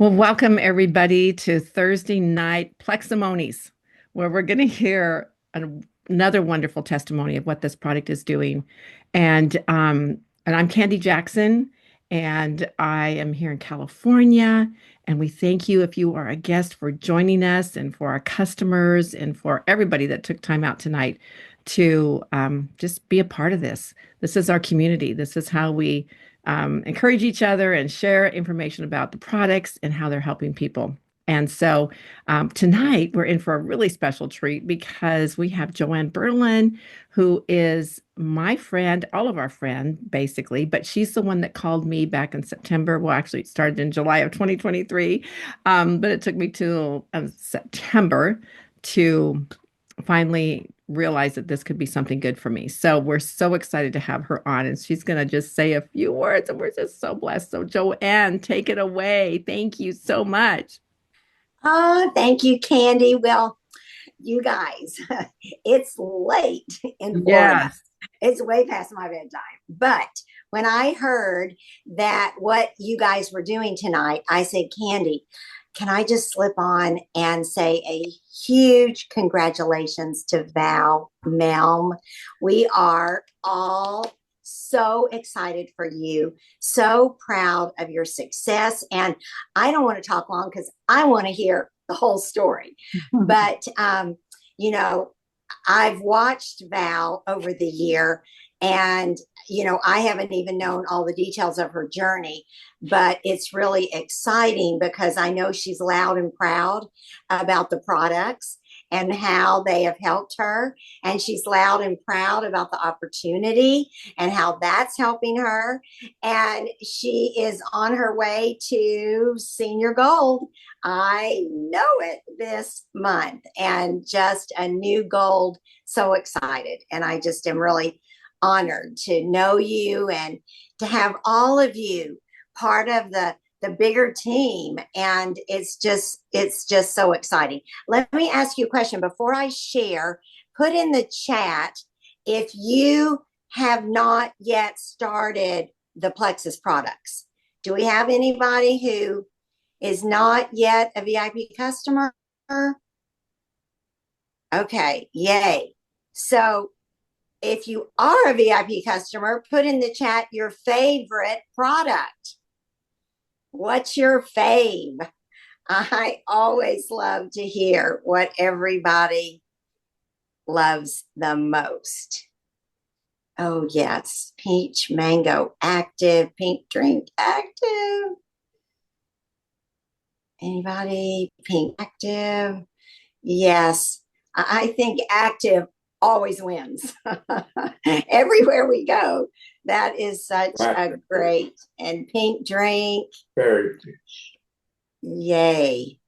Well, welcome everybody to Thursday night Pleximonies, where we're going to hear another wonderful testimony of what this product is doing. And I'm Candy Jackson, and I am here in California. And we thank you if you are a guest for joining us, and for our customers, and for everybody that took time out tonight to just be a part of this. This is our community. This is how we encourage each other and share information about the products and how they're helping people. And so tonight we're in for a really special treat because we have Joanne Berlin, who is my friend, all of our friend, basically, but she's the one that called me back in September. Well, actually, it started in July of 2023, but it took me to September to finally realized that this could be something good for me. So we're so excited to have her on, and she's going to just say a few words, and we're just so blessed. So Joanne, take it away. Thank you so much. Oh, thank you, Candy. Well, you guys, it's late in Florida. Yes. It's way past my bedtime. But when I heard that what you guys were doing tonight, I said, Candy, can I just slip on and say a huge congratulations to Val Melm? We are all so excited for you, so proud of your success. And I don't want to talk long because I want to hear the whole story. But, you know, I've watched Val over the year, and I haven't even known all the details of her journey, but it's really exciting because I know she's loud and proud about the products and how they have helped her, and she's loud and proud about the opportunity and how that's helping her, and she is on her way to senior gold. I know it, this month, and just a new gold. So excited. And I just am really honored to know you and to have all of you part of the bigger team. And it's just so exciting. Let me ask you a question before I share. Put in the chat if you have not yet started the Plexus products. Do we have anybody who is not yet a VIP customer? Okay, yay. So if you are a VIP customer, put in the chat your favorite product. What's your fave? I always love to hear what everybody loves the most. Oh, yes. Peach mango active, pink drink active. Anybody? Pink active? Yes. I think active always wins. Everywhere we go, that is such a great and pink drink. Very. Yay.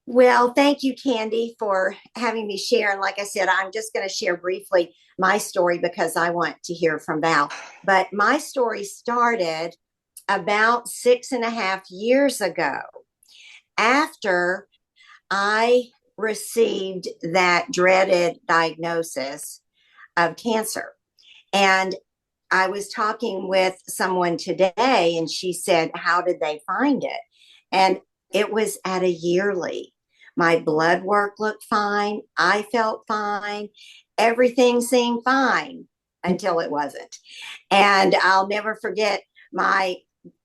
Well, thank you, Candy, for having me share. And like I said, I'm just going to share briefly my story because I want to hear from Val. But my story started about 6.5 years ago after I received that dreaded diagnosis of cancer. And I was talking with someone today, and she said, how did they find it? And it was at a yearly. My blood work looked fine. I felt fine. Everything seemed fine until it wasn't. And I'll never forget, my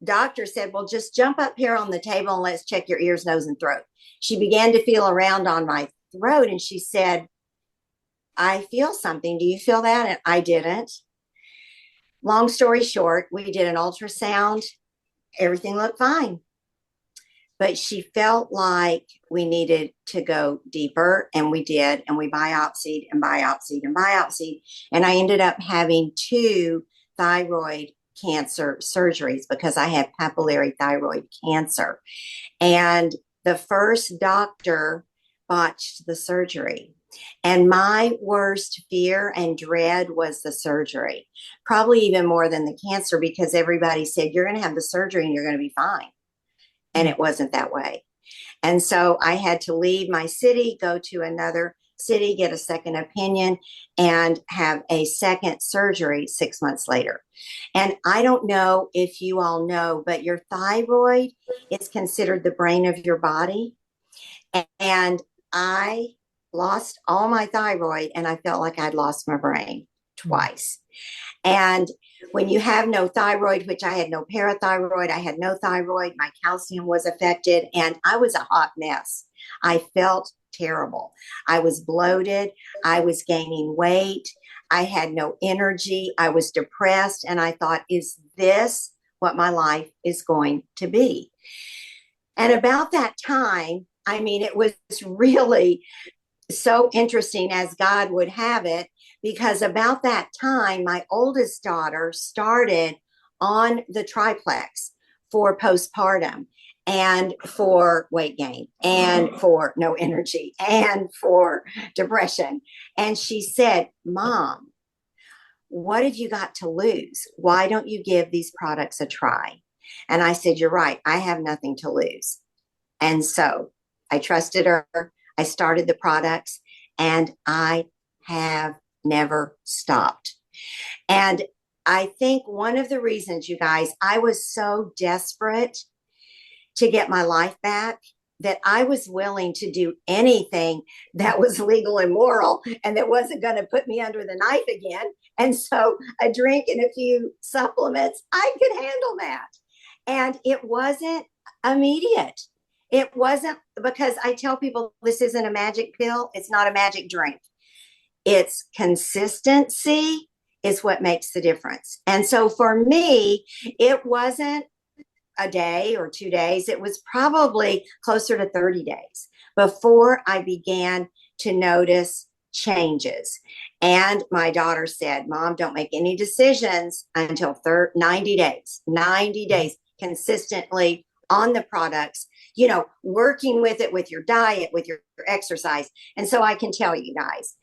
doctor said, well, just jump up here on the table and let's check your ears, nose, and throat. She began to feel around on my throat, and she said, I feel something. Do you feel that? And I didn't. Long story short, we did an ultrasound. Everything looked fine. But she felt like we needed to go deeper, and we did. And we biopsied and biopsied and biopsied. And I ended up having 2 thyroid cancer surgeries because I had papillary thyroid cancer. And the first doctor botched the surgery. And my worst fear and dread was the surgery, probably even more than the cancer, because everybody said, you're going to have the surgery and you're going to be fine. And it wasn't that way. And so I had to leave my city, go to another city, get a second opinion, and have a second surgery 6 months later. And I don't know if you all know, but your thyroid is considered the brain of your body. And I lost all my thyroid and I felt like I'd lost my brain twice. And when you have no thyroid, which I had no parathyroid, I had no thyroid, my calcium was affected, and I was a hot mess. I felt terrible. I was bloated. I was gaining weight. I had no energy. I was depressed. And I thought, is this what my life is going to be? And about that time, I mean, it was really so interesting as God would have it, because about that time, my oldest daughter started on the triplex for postpartum and for weight gain and for no energy and for depression. And she said, Mom, what have you got to lose? Why don't you give these products a try? And I said, you're right. I have nothing to lose. And so I trusted her. I started the products and I have never stopped. And I think one of the reasons, you guys, I was so desperate to get my life back that I was willing to do anything that was legal and moral and that wasn't going to put me under the knife again. And so a drink and a few supplements, I could handle that. And it wasn't immediate. It wasn't, because I tell people this isn't a magic pill. It's not a magic drink. It's consistency is what makes the difference. And so for me, it wasn't a day or 2 days. It was probably closer to 30 days before I began to notice changes. And my daughter said, Mom, don't make any decisions until 90 days, 90 days consistently on the products, you know, working with it, with your diet, with your exercise. And so I can tell you guys,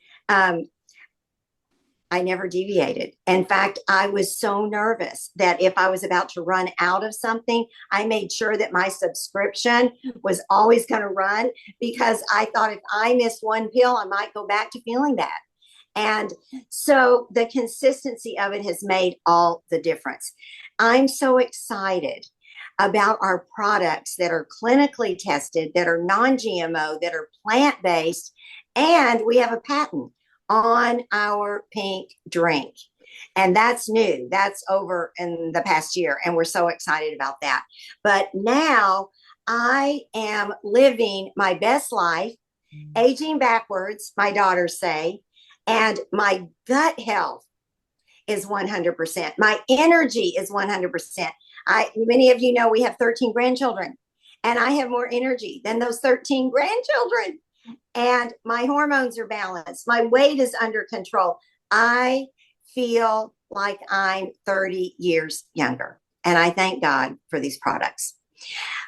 I never deviated. In fact, I was so nervous that if I was about to run out of something, I made sure that my subscription was always going to run, because I thought if I missed one pill, I might go back to feeling bad. And so the consistency of it has made all the difference. I'm so excited about our products that are clinically tested, that are non-GMO, that are plant-based, and we have a patent on our pink drink. And that's new. That's over in the past year. And we're so excited about that. But now I am living my best life, aging backwards, my daughters say, and my gut health is 100%. My energy is 100%. Many of you know we have 13 grandchildren, and I have more energy than those 13 grandchildren. And my hormones are balanced. My weight is under control. I feel like I'm 30 years younger. And I thank God for these products.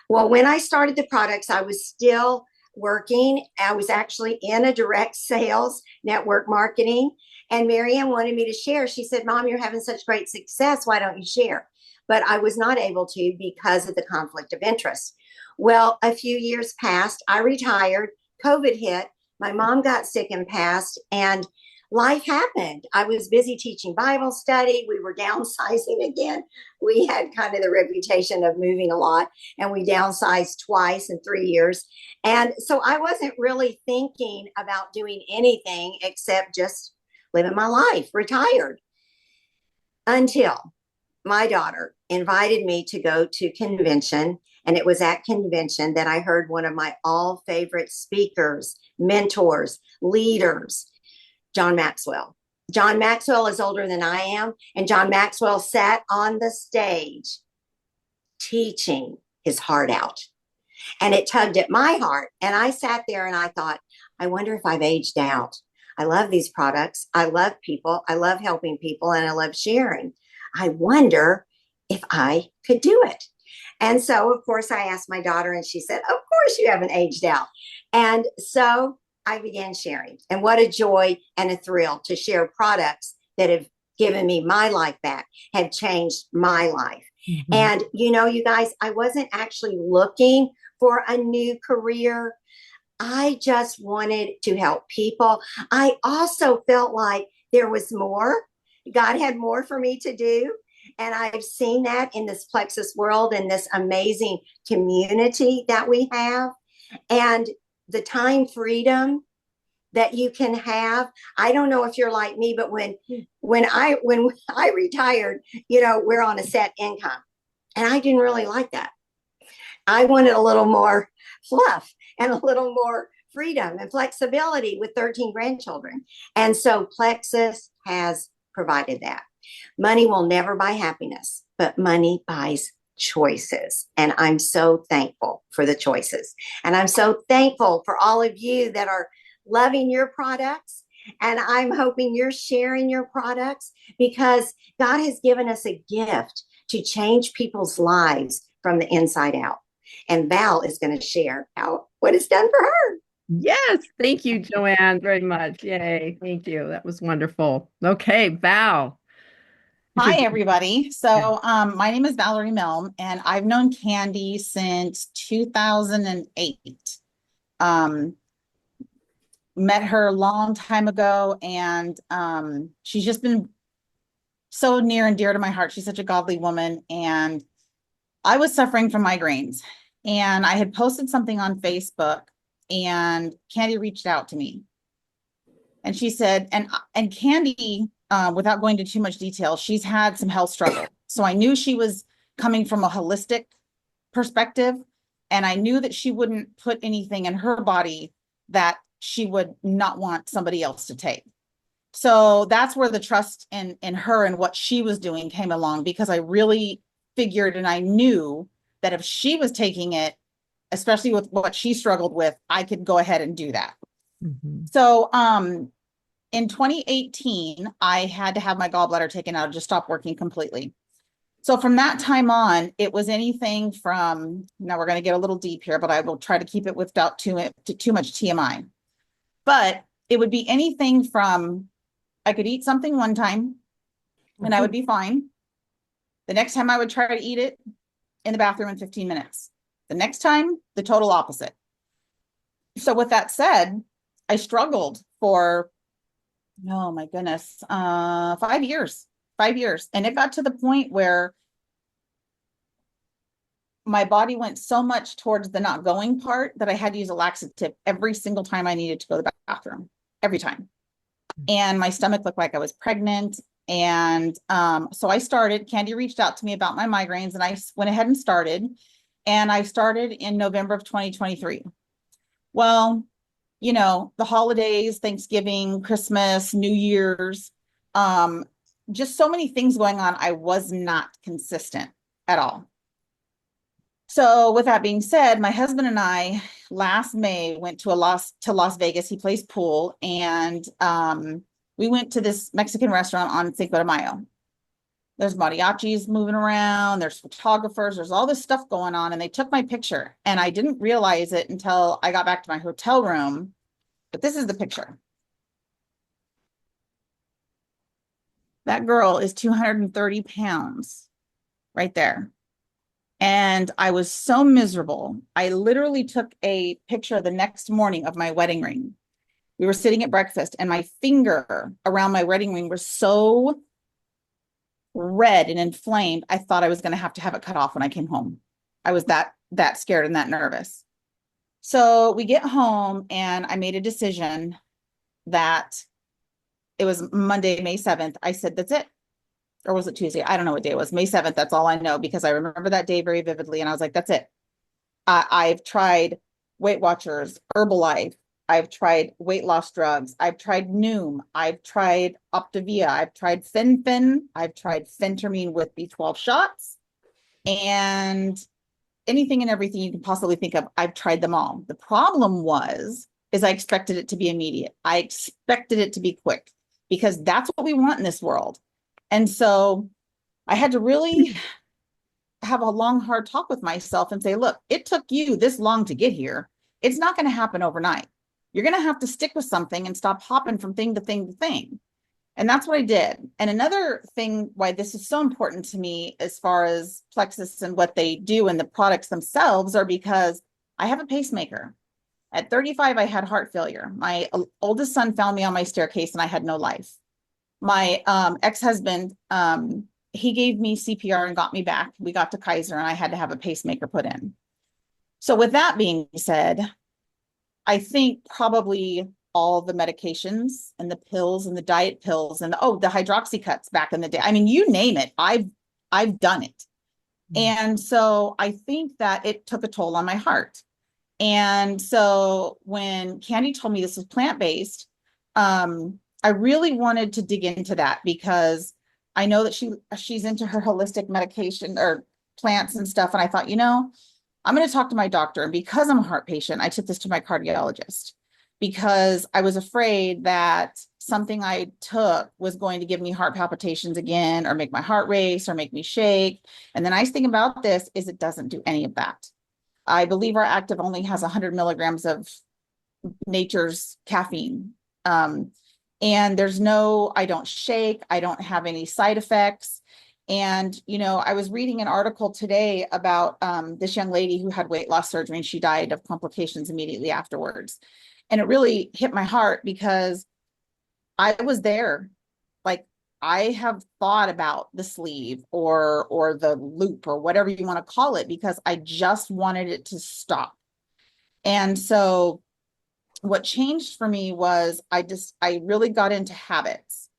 Well, when I started the products, I was still working. I was actually in a direct sales network marketing. And Marianne wanted me to share. She said, Mom, you're having such great success. Why don't you share? But I was not able to because of the conflict of interest. Well, a few years passed. I retired. COVID hit. My mom got sick and passed, and life happened. I was busy teaching Bible study. We were downsizing again. We had kind of the reputation of moving a lot, and we downsized twice in 3 years. And so I wasn't really thinking about doing anything except just living my life, retired, until my daughter invited me to go to convention. And it was at convention that I heard one of my all favorite speakers, mentors, leaders, John Maxwell. John Maxwell is older than I am. And John Maxwell sat on the stage teaching his heart out. And it tugged at my heart. And I sat there and I thought, I wonder if I've aged out. I love these products. I love people. I love helping people. And I love sharing. I wonder if I could do it. And so, of course, I asked my daughter, and she said, of course you haven't aged out. And so I began sharing. And what a joy and a thrill to share products that have given me my life back, have changed my life. Mm-hmm. And, you know, you guys, I wasn't actually looking for a new career. I just wanted to help people. I also felt like there was more. God had more for me to do. And I've seen that in this Plexus world and this amazing community that we have. And the time freedom that you can have. I don't know if you're like me, but when I retired, we're on a set income. And I didn't really like that. I wanted a little more fluff and a little more freedom and flexibility with 13 grandchildren. And so Plexus has provided that. Money will never buy happiness, but money buys choices. And I'm so thankful for the choices. And I'm so thankful for all of you that are loving your products. And I'm hoping you're sharing your products because God has given us a gift to change people's lives from the inside out. And Val is going to share what it's done for her. Yes, thank you, Joanne, very much. Yay, thank you. That was wonderful. Okay, Val. Hi, Introduce- everybody. yeah. My name is Valerie Milne, and I've known Candy since 2008. Um, Met her a long time ago, and she's just been so near and dear to my heart. She's such a godly woman, and I was suffering from migraines, and I had posted something on Facebook, and Candy reached out to me, and she said, and Candy, without going into too much detail, she's had some health struggle. So I knew she was coming from a holistic perspective, and I knew that she wouldn't put anything in her body that she would not want somebody else to take. So that's where the trust in her and what she was doing came along, because I really figured and I knew that if she was taking it, especially with what she struggled with, I could go ahead and do that. Mhm. So in 2018, I had to have my gallbladder taken out, just stop working completely. So from that time on, it was anything from, now we're going to get a little deep here, but I will try to keep it without too much TMI. But it would be anything from, I could eat something one time and I would be fine. The next time I would try to eat it in the bathroom in 15 minutes. The next time, the total opposite. So with that said, I struggled for, oh my goodness, 5 years. And it got to the point where my body went so much towards the not going part that I had to use a laxative every single time I needed to go to the bathroom, every time. And my stomach looked like I was pregnant. And so Candy reached out to me about my migraines, and I went ahead and started. And I started in November of 2023. Well, the holidays, Thanksgiving, Christmas, New Year's, just so many things going on. I was not consistent at all. So with that being said, my husband and I last May went to Las Vegas. He plays pool, and we went to this Mexican restaurant on Cinco de Mayo. There's mariachis moving around, there's photographers, there's all this stuff going on, and they took my picture, and I didn't realize it until I got back to my hotel room. But this is the picture. That girl is 230 pounds right there. And I was so miserable. I literally took a picture the next morning of my wedding ring. We were sitting at breakfast, and my finger around my wedding ring was so red and inflamed, I thought I was going to have it cut off when I came home. I was that scared and that nervous. So we get home, and I made a decision that it was Monday, May 7th. I said, that's it. Or was it Tuesday? I don't know what day it was. May 7th. That's all I know, because I remember that day very vividly. And I was like, that's it. I've tried Weight Watchers, Herbalife. I've tried weight loss drugs. I've tried Noom. I've tried Optavia. I've tried Fen-Phen. I've tried Phentermine with B12 shots, and anything and everything you can possibly think of. I've tried them all. The problem is I expected it to be immediate. I expected it to be quick, because that's what we want in this world. And so I had to really have a long, hard talk with myself and say, look, it took you this long to get here. It's not going to happen overnight. You're going to have to stick with something and stop hopping from thing to thing to thing. And that's what I did. And another thing why this is so important to me as far as Plexus and what they do and the products themselves are because I have a pacemaker. At 35, I had heart failure. My oldest son found me on my staircase and I had no life. My ex-husband, he gave me CPR and got me back. We got to Kaiser and I had to have a pacemaker put in. So with that being said, I think probably all the medications and the pills and the diet pills and the hydroxy cuts back in the day. I mean, you name it, I've done it. And so I think that it took a toll on my heart. And so when Candy told me this was plant-based, I really wanted to dig into that because I know that she's into her holistic medication or plants and stuff. And I thought, I'm going to talk to my doctor. And because I'm a heart patient, I took this to my cardiologist because I was afraid that something I took was going to give me heart palpitations again, or make my heart race, or make me shake. And the nice thing about this is it doesn't do any of that. I believe our active only has 100 milligrams of nature's caffeine. And I don't shake, I don't have any side effects. And, I was reading an article today about this young lady who had weight loss surgery and she died of complications immediately afterwards. And it really hit my heart because I was there. Like, I have thought about the sleeve or the loop or whatever you want to call it, because I just wanted it to stop. And so what changed for me was I really got into habits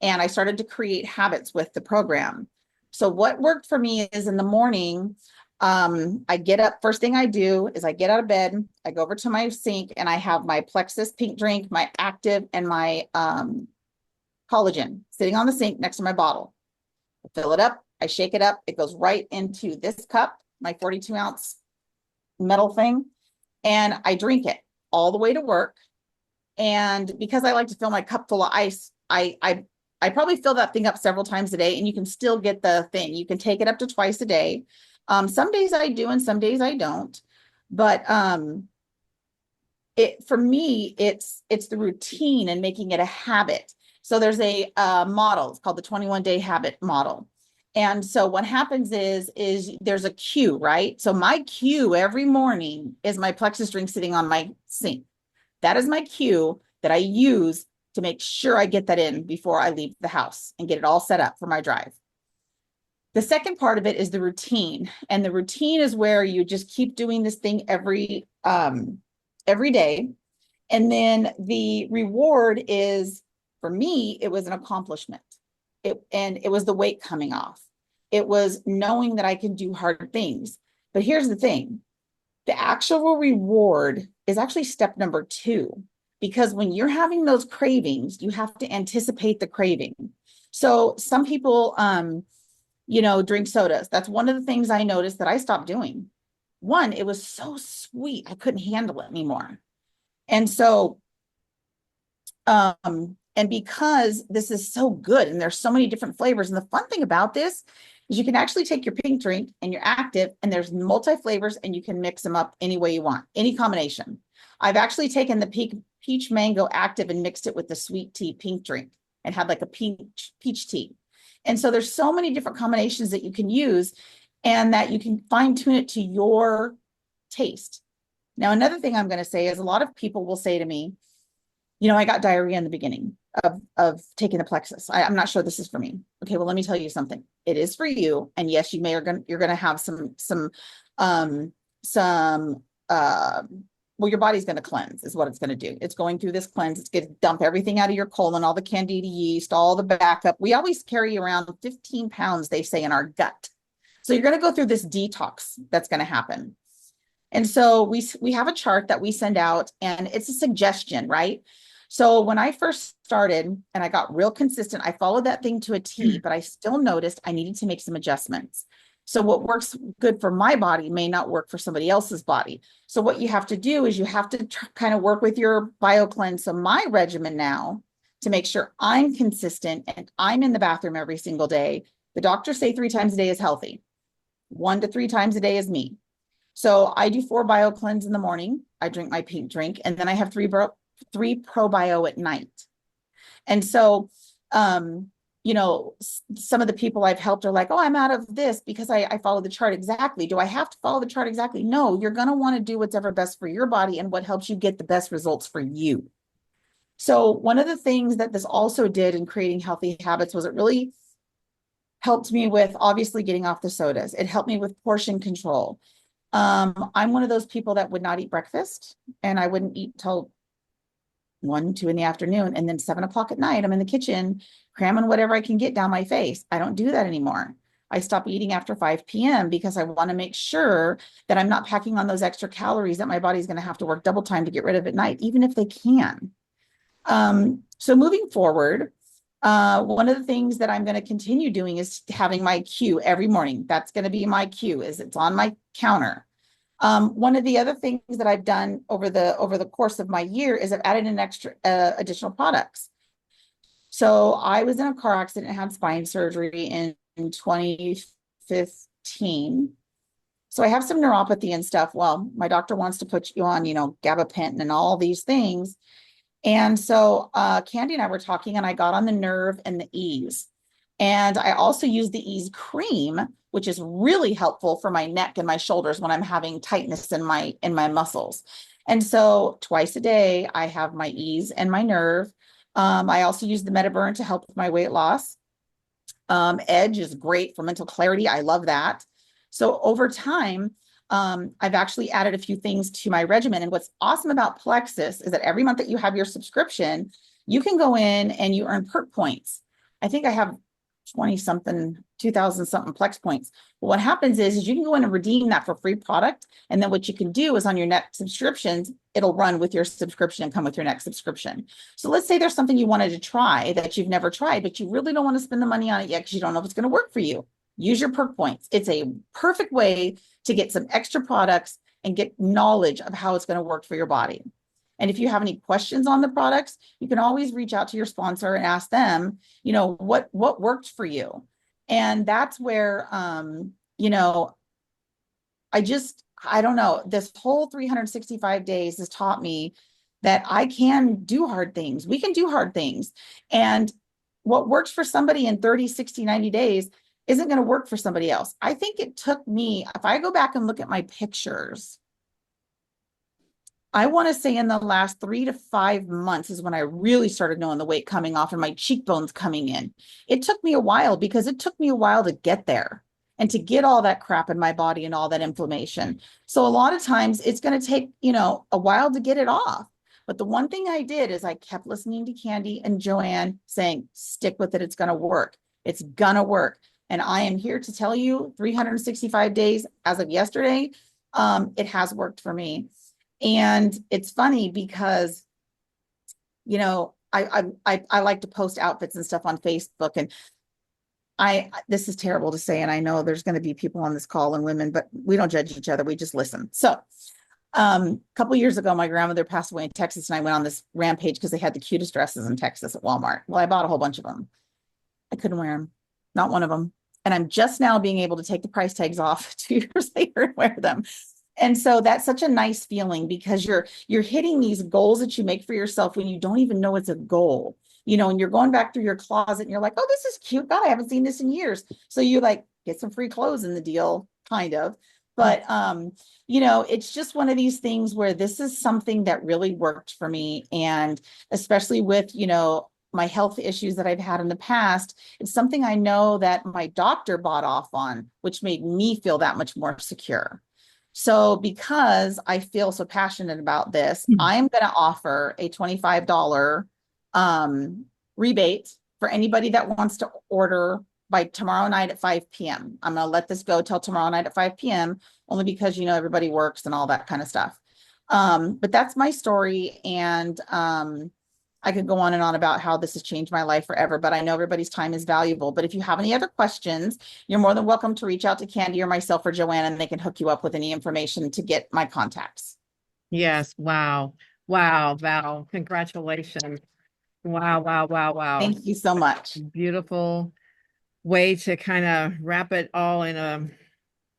and I started to create habits with the program. So what worked for me is in the morning, I get up, first thing I do is I get out of bed, I go over to my sink and I have my Plexus pink drink, my active and my collagen sitting on the sink next to my bottle. I fill it up, I shake it up, it goes right into this cup, my 42-ounce metal thing, and I drink it all the way to work. And because I like to fill my cup full of ice, I probably fill that thing up several times a day, and you can still get the thing. You can take it up to twice a day. Some days I do and some days I don't. But for me, it's the routine and making it a habit. So there's a model, it's called the 21-day habit model. And so what happens is there's a cue, right? So my cue every morning is my Plexus drink sitting on my sink. That is my cue that I use to make sure I get that in before I leave the house and get it all set up for my drive. The second part of it is the routine. And the routine is where you just keep doing this thing every day. And then the reward is, for me, it was an accomplishment. It was the weight coming off. It was knowing that I can do hard things. But here's the thing. The actual reward is actually step number 2, because when you're having those cravings, you have to anticipate the craving. So some people, drink sodas. That's one of the things I noticed that I stopped doing. One, it was so sweet. I couldn't handle it anymore. And so, and because this is so good and there's so many different flavors. And the fun thing about this is you can actually take your pink drink and your active, and there's multi flavors and you can mix them up any way you want, any combination. I've actually taken the peach mango active and mixed it with the sweet tea pink drink and had like a peach tea. And so there's so many different combinations that you can use and that you can fine tune it to your taste. Now, another thing I'm going to say is a lot of people will say to me, I got diarrhea in the beginning of taking the Plexus. I'm not sure this is for me. Okay, well, let me tell you something. It is for you. And yes, you're going to have your body's going to cleanse is what it's going to do. It's going through this cleanse. It's going to dump everything out of your colon, all the candida yeast, all the backup. We always carry around 15 pounds, they say, in our gut. So you're going to go through this detox that's going to happen. And so we have a chart that we send out, and it's a suggestion, right? So when I first started and I got real consistent, I followed that thing to a T, but I still noticed I needed to make some adjustments. So what works good for my body may not work for somebody else's body. So what you have to do is you have to kind of work with your BioCleanse. So my regimen now, to make sure I'm consistent and I'm in the bathroom every single day, the doctors say 3 times a day is healthy. 1 to 3 times a day is me. So I do 4 BioCleanse in the morning. I drink my pink drink, and then I have 3 ProBio at night. And so some of the people I've helped are like, oh, I'm out of this because I follow the chart exactly. Do I have to follow the chart exactly? No, you're going to want to do whatever best for your body and what helps you get the best results for you. So one of the things that this also did in creating healthy habits was it really helped me with obviously getting off the sodas. It helped me with portion control. I'm one of those people that would not eat breakfast, and I wouldn't eat till 1, 2 in the afternoon. And then 7 o'clock at night, I'm in the kitchen cramming whatever I can get down my face. I don't do that anymore. I stop eating after 5 p.m. because I want to make sure that I'm not packing on those extra calories that my body's going to have to work double time to get rid of at night, even if they can. So moving forward, one of the things that I'm going to continue doing is having my cue every morning. That's going to be my cue, is it's on my counter. One of the other things that I've done over the course of my year is I've added an extra additional products. So I was in a car accident and had spine surgery in 2015. So I have some neuropathy and stuff. Well, my doctor wants to put you on, gabapentin and all these things. And so Candy and I were talking, and I got on the nerve and the ease. And I also use the ease cream, which is really helpful for my neck and my shoulders when I'm having tightness in my muscles. And so twice a day, I have my ease and my nerve. I also use the Metaburn to help with my weight loss. Edge is great for mental clarity. I love that. So over time, I've actually added a few things to my regimen. And what's awesome about Plexus is that every month that you have your subscription, you can go in and you earn perk points. I think I have 20 something, 2000 something Plex points. But what happens is you can go in and redeem that for free product. And then what you can do is on your next subscriptions, it'll run with your subscription and come with your next subscription. So let's say there's something you wanted to try that you've never tried, but you really don't want to spend the money on it yet because you don't know if it's going to work for you. Use your perk points. It's a perfect way to get some extra products and get knowledge of how it's going to work for your body. And if you have any questions on the products, you can always reach out to your sponsor and ask them, what worked for you. And that's where, I don't know, this whole 365 days has taught me that I can do hard things. We can do hard things. And what works for somebody in 30, 60, 90 days isn't going to work for somebody else. I think it took me, if I go back and look at my pictures, I want to say in the last 3 to 5 months is when I really started knowing the weight coming off and my cheekbones coming in. It took me a while because it took me a while to get there and to get all that crap in my body and all that inflammation. So a lot of times it's going to take, a while to get it off. But the one thing I did is I kept listening to Candy and Joanne saying, stick with it. It's going to work. It's going to work. And I am here to tell you 365 days as of yesterday, it has worked for me. And it's funny because, I like to post outfits and stuff on Facebook, and this is terrible to say. And I know there's going to be people on this call and women, but we don't judge each other. We just listen. So a couple of years ago, my grandmother passed away in Texas, and I went on this rampage because they had the cutest dresses in Texas at Walmart. Well, I bought a whole bunch of them. I couldn't wear them. Not one of them. And I'm just now being able to take the price tags off 2 years later and wear them. And so that's such a nice feeling because you're hitting these goals that you make for yourself when you don't even know it's a goal, and you're going back through your closet and you're like, oh, this is cute. God, I haven't seen this in years. So you like get some free clothes in the deal, kind of. But, it's just one of these things where this is something that really worked for me. And especially with, my health issues that I've had in the past, it's something I know that my doctor bought off on, which made me feel that much more secure. So because I feel so passionate about this, I'm going to offer a $25 rebate for anybody that wants to order by tomorrow night at 5 p.m. I'm going to let this go till tomorrow night at 5 p.m. only because, everybody works and all that kind of stuff. But that's my story. And I could go on and on about how this has changed my life forever, but I know everybody's time is valuable. But if you have any other questions, you're more than welcome to reach out to Candy or myself or Joanne, and they can hook you up with any information to get my contacts. Yes. Wow. Wow, Val. Congratulations. Wow, wow, wow, wow. Thank you so much. Beautiful way to kind of wrap it all in a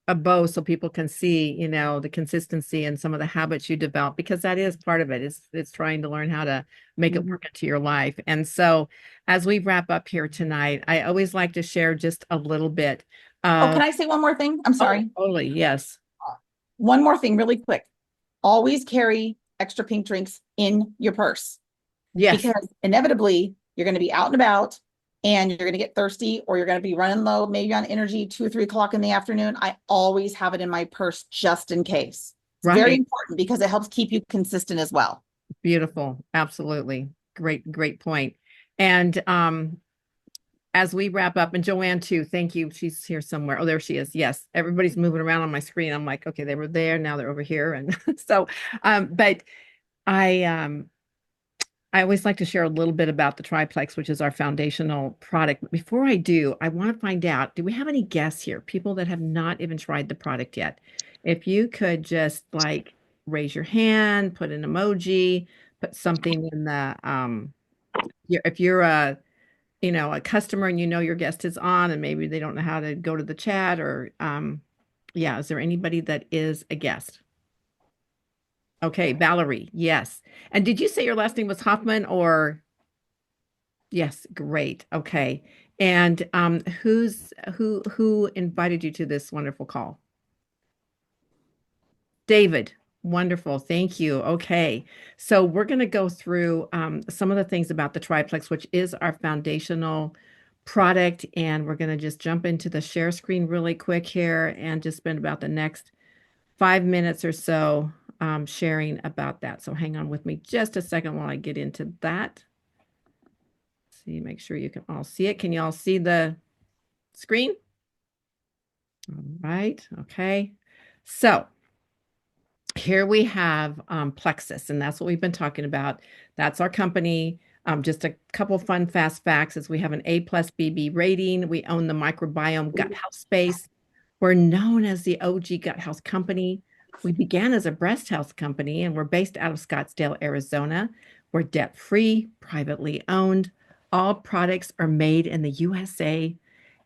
a bow so people can see, the consistency and some of the habits you develop, because that is part of it. It's trying to learn how to make it Mhm. work into your life. And so as we wrap up here tonight, I always like to share just a little bit Oh, can of, I say one more thing? I'm oh, sorry. totally, yes. One more thing, really quick. Always carry extra pink drinks in your purse Yes, because inevitably you're going to be out and about and you're going to get thirsty or you're going to be running low, maybe on energy 2 or 3 o'clock in the afternoon. I always have it in my purse just in case. It's very right. important because it helps keep you consistent as well. Beautiful. Absolutely. Great, great point. And as we wrap up, and Joanne too, thank you. She's here somewhere. Oh, there she is. Yes. Everybody's moving around on my screen. I'm like, okay, they were there, now they're over here. And so but I I always like to share a little bit about the triplex, which is our foundational product. But before I do, I want to find out, do we have any guests here, people that have not even tried the product yet? If you could just like raise your hand, put an emoji, put something in the if you're a customer and your guest is on and maybe they don't know how to go to the chat, or yeah, is there anybody that is a guest? Okay, Valerie, yes. And did you say your last name was Hoffman or? Yes, great. Okay. And who invited you to this wonderful call? David. Wonderful. Thank you. Okay. So we're going to go through some of the things about the triplex, which is our foundational product. And we're going to just jump into the share screen really quick here and just spend about the next 5 minutes or so sharing about that. So hang on with me just a second while I get into that. See, make sure you can all see it. Can you all see the screen? All right. Okay. So here we have Plexus, and that's what we've been talking about. That's our company. Just a couple fun, fast facts is we have an A+ BB rating. We own the microbiome gut health space. We're known as the OG gut health company. We began as a breast health company, and we're based out of Scottsdale, Arizona. We're debt-free, privately owned. All products are made in the USA,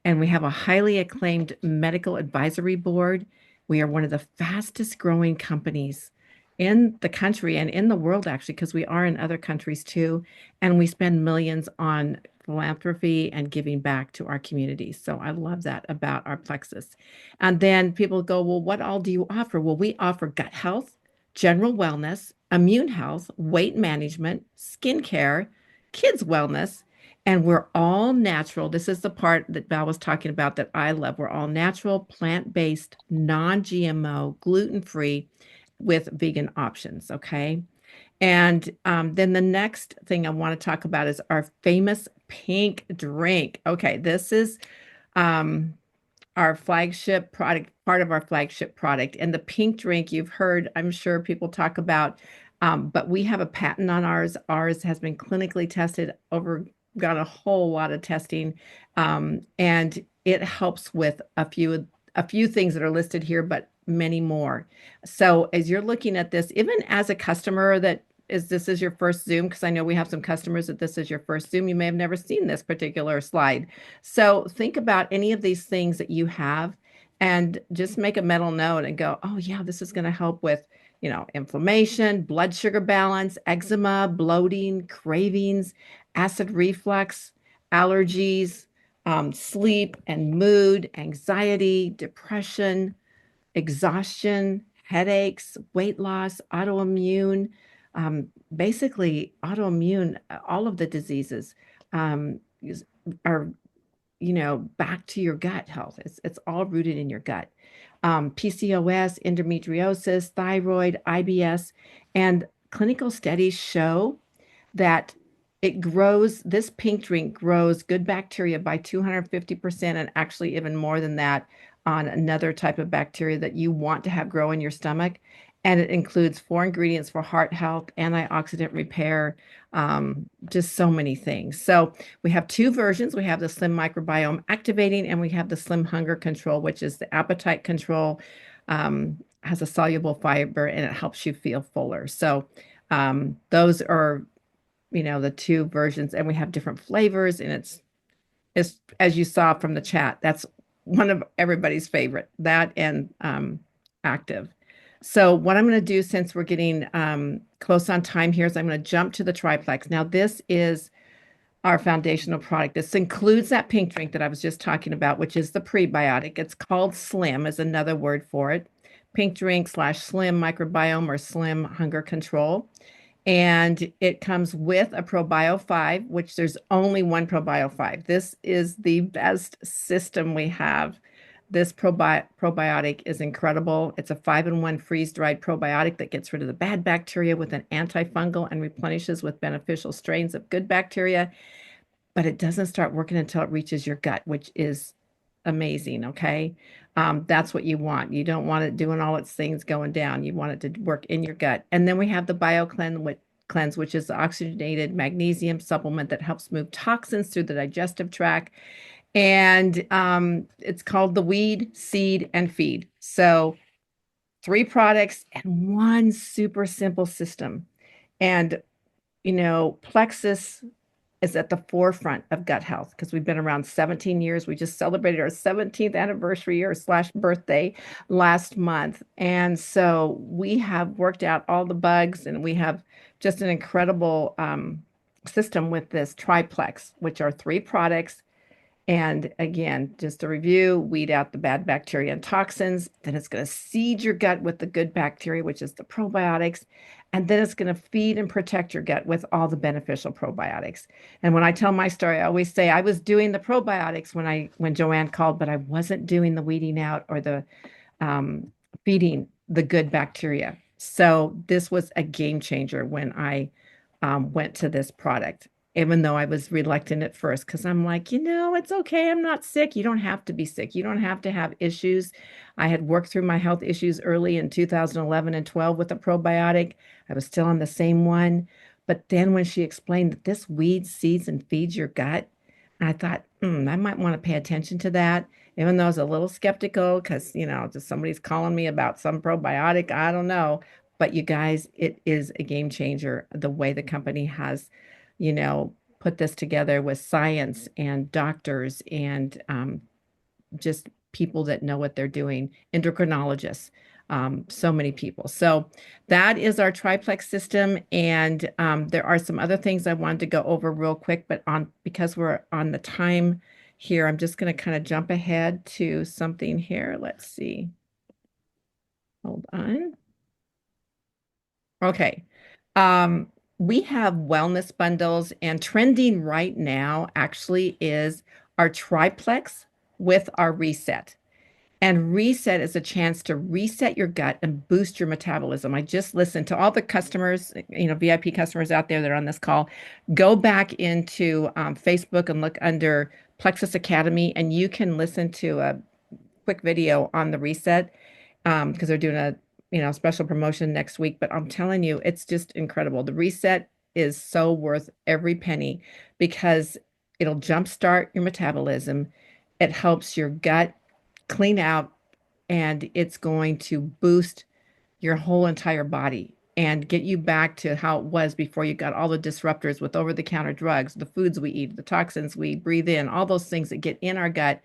and we have a highly acclaimed medical advisory board. We are one of the fastest growing companies in the country and in the world, actually, because we are in other countries too. And we spend millions on philanthropy and giving back to our communities. So I love that about our Plexus. And then people go, well, what all do you offer? Well, we offer gut health, general wellness, immune health, weight management, skincare, kids wellness, and we're all natural. This is the part that Val was talking about that I love. We're all natural, plant-based, non-GMO, gluten-free with vegan options. Okay. And then the next thing I want to talk about is our famous pink drink. Okay. This is um, our flagship product, part of our flagship product. And the pink drink, you've heard, I'm sure people talk about, but we have a patent on ours. Ours has been clinically tested over, got a whole lot of testing, and it helps with a few things that are listed here, but many more. So as you're looking at this, even as a customer that is this is your first Zoom, because I know we have some customers that this is your first Zoom, you may have never seen this particular slide. So think about any of these things that you have and just make a mental note and go, oh, yeah, this is going to help with, inflammation, blood sugar balance, eczema, bloating, cravings, acid reflux, allergies, sleep and mood, anxiety, depression, exhaustion, headaches, weight loss, autoimmune, basically autoimmune, all of the diseases are back to your gut health. It's all rooted in your gut. PCOS, endometriosis, thyroid, IBS, and clinical studies show that this pink drink grows good bacteria by 250%, and actually even more than that on another type of bacteria that you want to have grow in your stomach. And it includes 4 ingredients for heart health, antioxidant repair, just so many things. So we have 2 versions. We have the Slim Microbiome Activating, and we have the Slim Hunger Control, which is the appetite control, has a soluble fiber, and it helps you feel fuller. So those are the 2 versions, and we have different flavors, and it's as you saw from the chat, that's one of everybody's favorite, that and active. So what I'm going to do since we're getting close on time here is I'm going to jump to the triplex. Now this is our foundational product. This includes that pink drink that I was just talking about, which is the prebiotic. It's called Slim, is another word for it. Pink drink slash Slim microbiome or Slim hunger control. And it comes with a ProBio 5, which there's only one ProBio 5. This is the best system we have. This probiotic is incredible. It's a 5-in-1 freeze-dried probiotic that gets rid of the bad bacteria with an antifungal and replenishes with beneficial strains of good bacteria, but it doesn't start working until it reaches your gut, which is amazing. Okay. That's what you want. You don't want it doing all its things going down. You want it to work in your gut. And then we have the BioCleanse, which is the oxygenated magnesium supplement that helps move toxins through the digestive tract. And it's called the Weed, Seed, and Feed. So 3 products and one super simple system. And, Plexus is at the forefront of gut health because we've been around 17 years. We just celebrated our 17th anniversary or slash birthday last month. And so we have worked out all the bugs and we have just an incredible system with this triplex, which are 3 products. And again, just to review, weed out the bad bacteria and toxins. Then it's going to seed your gut with the good bacteria, which is the probiotics. And then it's going to feed and protect your gut with all the beneficial probiotics. And when I tell my story, I always say I was doing the probiotics when Joanne called, but I wasn't doing the weeding out or the um, feeding the good bacteria. So this was a game changer when I went to this product, even though I was reluctant at first, because I'm like, it's okay. I'm not sick. You don't have to be sick. You don't have to have issues. I had worked through my health issues early in 2011 and 12 with a probiotic. I was still on the same one. But then when she explained that this weeds, seeds, and feeds your gut, I thought, I might want to pay attention to that, even though I was a little skeptical because, just somebody's calling me about some probiotic. I don't know. But you guys, it is a game changer the way the company has put this together with science and doctors and just people that know what they're doing, endocrinologists, so many people. So that is our triplex system. And there are some other things I wanted to go over real quick, but because we're on the time here, I'm just going to kind of jump ahead to something here. Let's see. Hold on. Okay. Um, we have wellness bundles, and trending right now actually is our triplex with our reset. And reset is a chance to reset your gut and boost your metabolism. I just listened to all the customers, VIP customers out there that are on this call. Go back into Facebook and look under Plexus Academy, and you can listen to a quick video on the reset because they're doing a special promotion next week. But I'm telling you, it's just incredible. The reset is so worth every penny because it'll jumpstart your metabolism. It helps your gut clean out, and it's going to boost your whole entire body and get you back to how it was before you got all the disruptors with over-the-counter drugs, the foods we eat, the toxins we breathe in, all those things that get in our gut.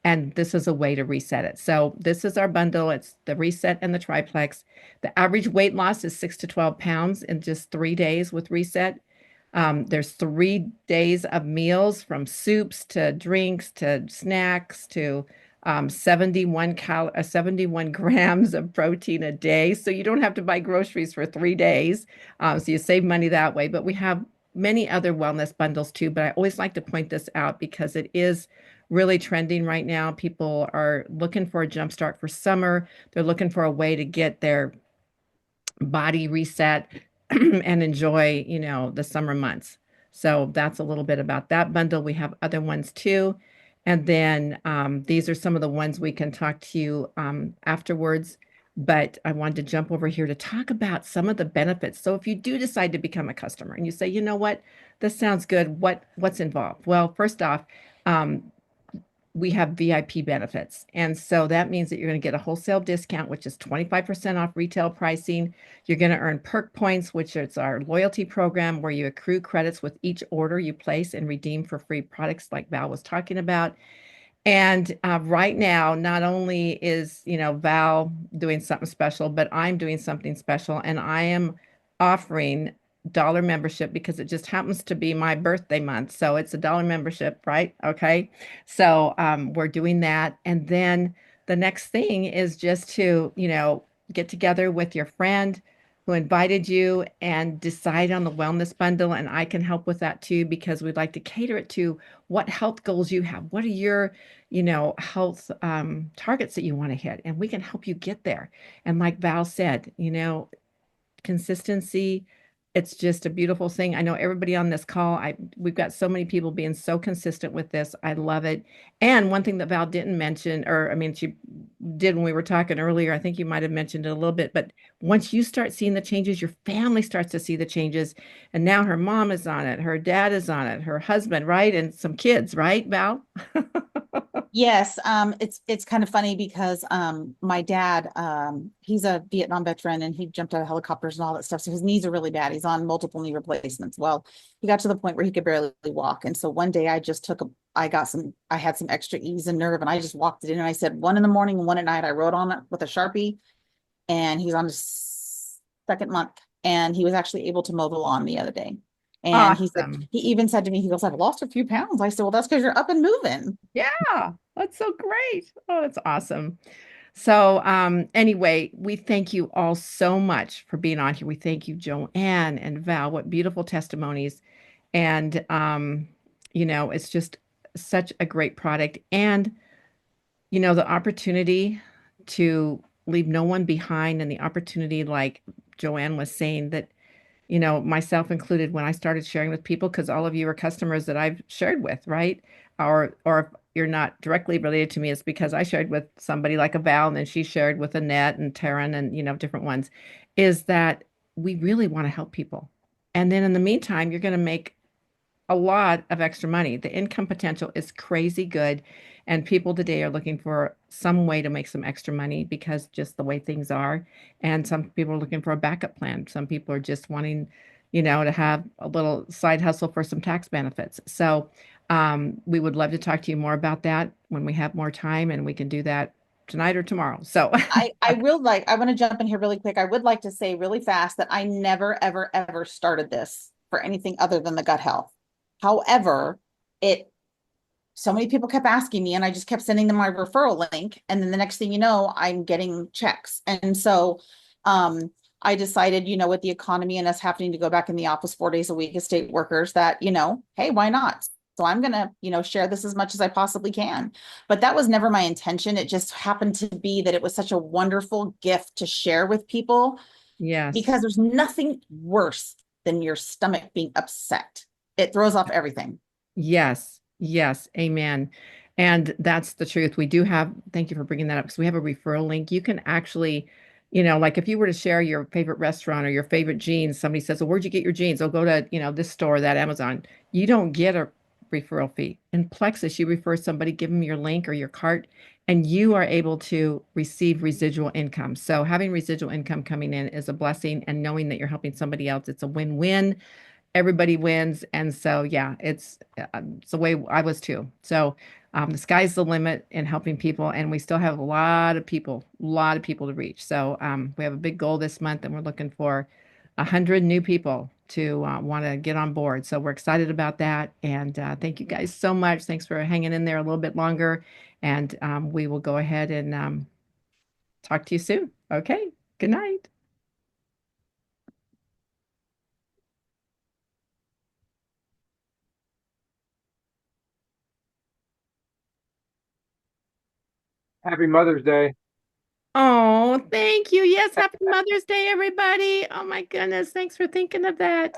And this is a way to reset it. So this is our bundle. It's the reset and the triplex. The average weight loss is 6 to 12 pounds in just 3 days with reset. There's 3 days of meals from soups to drinks to snacks to 71 grams of protein a day. So you don't have to buy groceries for 3 days. So you save money that way. But we have many other wellness bundles too. But I always like to point this out because it is really trending right now. People are looking for a jump start for summer. They're looking for a way to get their body reset and enjoy, the summer months. So that's a little bit about that bundle. We have other ones too. And then these are some of the ones we can talk to you afterwards. But I wanted to jump over here to talk about some of the benefits. So if you do decide to become a customer and you say, you know what, this sounds good, what's involved? Well, first off, um, we have VIP benefits. And so that means that you're going to get a wholesale discount, which is 25% off retail pricing. You're going to earn perk points, which is our loyalty program where you accrue credits with each order you place and redeem for free products like Val was talking about. And right now, not only is, Val doing something special, but I'm doing something special, and I am offering dollar membership because it just happens to be my birthday month. So it's a dollar membership, right? Okay. So we're doing that. And then the next thing is just to, get together with your friend who invited you and decide on the wellness bundle. And I can help with that too, because we'd like to cater it to what health goals you have. What are your health targets that you want to hit, and we can help you get there. And like Val said, consistency, it's just a beautiful thing. I know everybody on this call, we've got so many people being so consistent with this. I love it. And one thing that Val didn't mention, or I mean, she did when we were talking earlier, I think you might have mentioned it a little bit, but once you start seeing the changes, your family starts to see the changes. And now her mom is on it, her dad is on it, her husband, right? And some kids, right, Val? Yes, it's kind of funny because my dad he's a Vietnam veteran and he jumped out of helicopters and all that stuff. So his knees are really bad. He's on multiple knee replacements. Well, he got to the point where he could barely walk. And so one day I just took a I had some extra ease and nerve and I just walked it in and I said one in the morning and one at night. I wrote on it with a Sharpie and he was on his second month and he was actually able to mow the lawn the other day. And he said, Awesome. he even said to me, he goes, I've lost a few pounds. I said, well, that's because you're up and moving. Yeah, that's so great. Oh, that's awesome. So, anyway, we thank you all so much for being on here. We thank you, Joanne and Val. What beautiful testimonies. And, it's just such a great product. And, the opportunity to leave no one behind, and the opportunity, like Joanne was saying, that myself included, when I started sharing with people, because all of you are customers that I've shared with, right? Or if you're not directly related to me, it's because I shared with somebody like a Val, and then she shared with Annette and Taryn and different ones, is that we really want to help people. And then in the meantime, you're going to make a lot of extra money. The income potential is crazy good. And people today are looking for some way to make some extra money because just the way things are. And some people are looking for a backup plan. Some people are just wanting, to have a little side hustle for some tax benefits. So we would love to talk to you more about that when we have more time, and we can do that tonight or tomorrow. So I want to jump in here really quick. I would like to say really fast that I never, ever, ever started this for anything other than the gut health. However, it so many people kept asking me and I just kept sending them my referral link. And then the next thing you know, I'm getting checks. And so I decided, with the economy and us having to go back in the office 4 days a week as state workers, that, hey, why not? So I'm going to, share this as much as I possibly can. But that was never my intention. It just happened to be that it was such a wonderful gift to share with people yes. because there's nothing worse than your stomach being upset. It throws off everything. Yes, yes, amen. And that's the truth. We do have, thank you for bringing that up, because we have a referral link. You can actually, like if you were to share your favorite restaurant or your favorite jeans, somebody says, well, where'd you get your jeans? Oh, go to, this store, that Amazon. You don't get a referral fee. In Plexus, you refer somebody, give them your link or your cart, and you are able to receive residual income. So having residual income coming in is a blessing, and knowing that you're helping somebody else, it's a win-win, everybody wins. And so, yeah, it's the way I was too. So, the sky's the limit in helping people, and we still have a lot of people to reach. So, we have a big goal this month, and we're looking for 100 new people to want to get on board. So we're excited about that. And thank you guys so much. Thanks for hanging in there a little bit longer. And we will go ahead and talk to you soon. Okay. Good night. Happy Mother's Day. Oh, thank you. Yes, happy Mother's Day, everybody. Oh my goodness. Thanks for thinking of that.